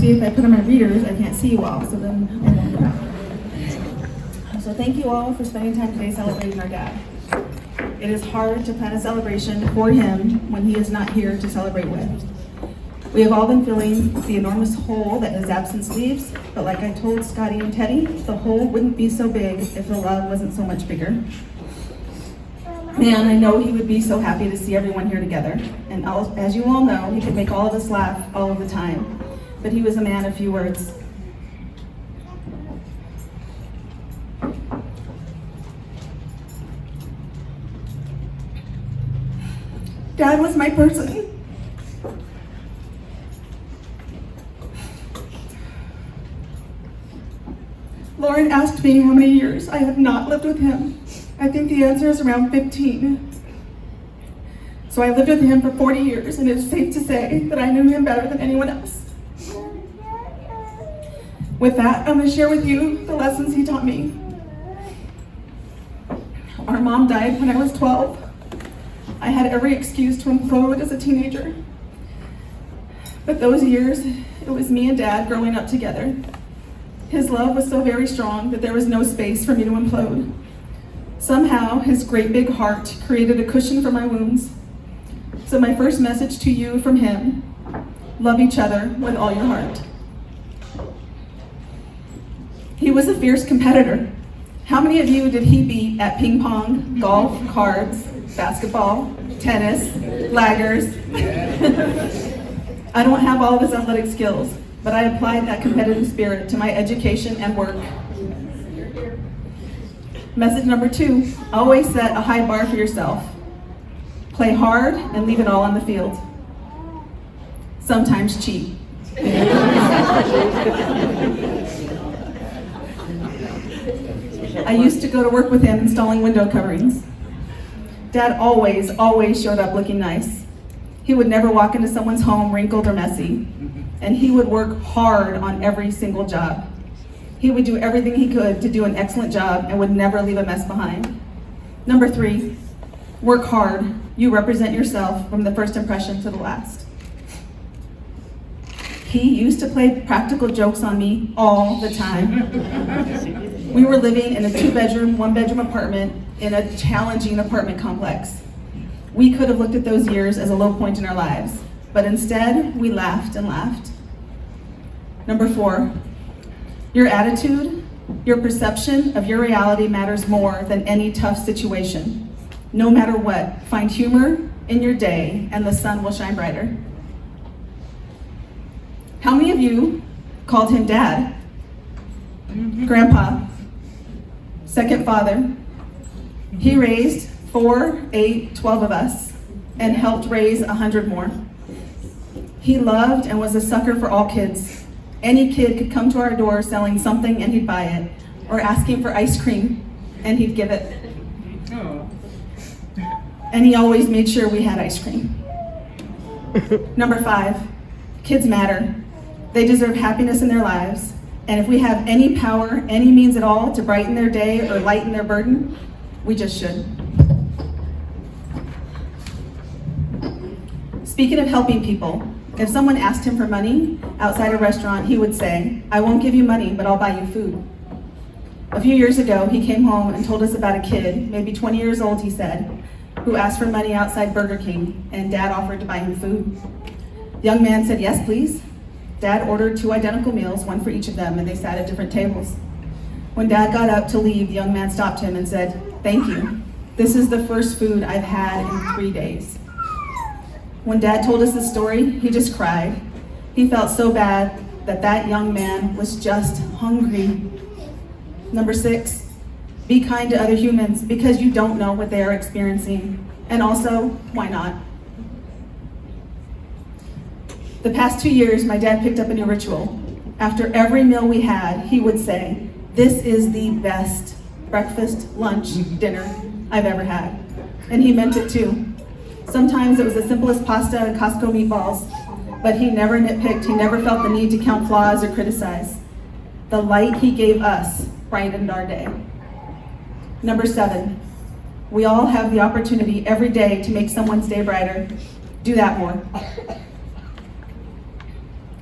See, if I put on my readers, I can't see you all, so then I won't do that. So thank you all for spending time today celebrating our dad. It is hard to plan a celebration for him when he is not here to celebrate with. We have all been feeling the enormous hole that his absence leaves, but like I told Scotty and Teddy, the hole wouldn't be so big if the love wasn't so much bigger. Man, I know he would be so happy to see everyone here together. And as you all know, he could make all of us laugh all of the time. But he was a man of few words. Dad was my person. Lauren asked me how many years I have not lived with him. I think the answer is around 15. So I lived with him for 40 years, and it's safe to say that I knew him better than anyone else. With that, I'm going to share with you the lessons he taught me. Our mom died when I was 12. I had every excuse to implode as a teenager. But those years, it was me and Dad growing up together. His love was so very strong that there was no space for me to implode. Somehow, his great big heart created a cushion for my wounds. So my first message to you from him, love each other with all your heart. He was a fierce competitor. How many of you did he beat at ping pong, golf, cards, basketball, tennis, laggers? I don't have all of his athletic skills, but I applied that competitive spirit to my education and work. Message number 2, always set a high bar for yourself. Play hard and leave it all on the field. Sometimes cheat. I used to go to work with him installing window coverings. Dad always showed up looking nice. He would never walk into someone's home wrinkled or messy. And he would work hard on every single job. He would do everything he could to do an excellent job and would never leave a mess behind. Number 3, work hard. You represent yourself from the first impression to the last. He used to play practical jokes on me all the time. We were living in a 2-bedroom, 1-bedroom apartment in a challenging apartment complex. We could have looked at those years as a low point in our lives, but instead we laughed and laughed. Number 4, your attitude, your perception of your reality matters more than any tough situation. No matter what, find humor in your day and the sun will shine brighter. How many of you called him Dad? Grandpa, second father. He raised 4, 8, 12 of us and helped raise 100 more. He loved and was a sucker for all kids. Any kid could come to our door selling something and he'd buy it, or asking for ice cream and he'd give it. And he always made sure we had ice cream. Number 5, kids matter. They deserve happiness in their lives. And if we have any power, any means at all to brighten their day or lighten their burden, we just should. Speaking of helping people, if someone asked him for money outside a restaurant, he would say, I won't give you money, but I'll buy you food. A few years ago, he came home and told us about a kid, maybe 20 years old, he said, who asked for money outside Burger King, and Dad offered to buy him food. The young man said, yes, please. Dad ordered 2 identical meals, one for each of them, and they sat at different tables. When Dad got up to leave, the young man stopped him and said, thank you. This is the first food I've had in 3 days. When Dad told us the story, he just cried. He felt so bad that that young man was just hungry. Number 6, be kind to other humans because you don't know what they are experiencing. And also, why not? The past 2 years, my dad picked up a new ritual. After every meal we had, he would say, this is the best breakfast, lunch, dinner I've ever had. And he meant it too. Sometimes it was the simplest pasta and Costco meatballs, but he never nitpicked, he never felt the need to count flaws or criticize. The light he gave us brightened our day. Number 7, we all have the opportunity every day to make someone's day brighter. Do that more.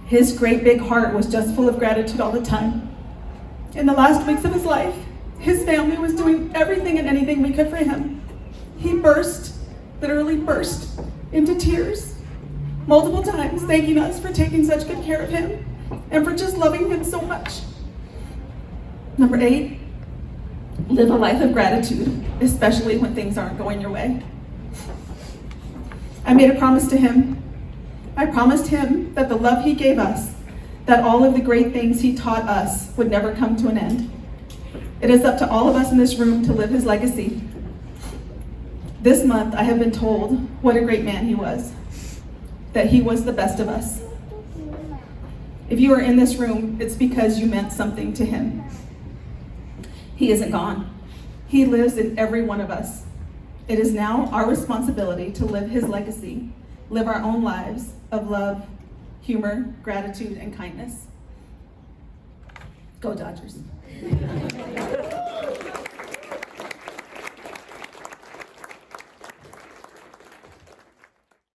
His great big heart was just full of gratitude all the time. In the last weeks of his life, his family was doing everything and anything we could for him. He literally burst into tears multiple times, thanking us for taking such good care of him and for just loving him so much. Number 8, live a life of gratitude, especially when things aren't going your way. I made a promise to him. I promised him that the love he gave us, that all of the great things he taught us would never come to an end. It is up to all of us in this room to live his legacy. This month, I have been told what a great man he was, that he was the best of us. If you are in this room, it's because you meant something to him. He isn't gone. He lives in every one of us. It is now our responsibility to live his legacy, live our own lives of love, humor, gratitude, and kindness. Go Dodgers.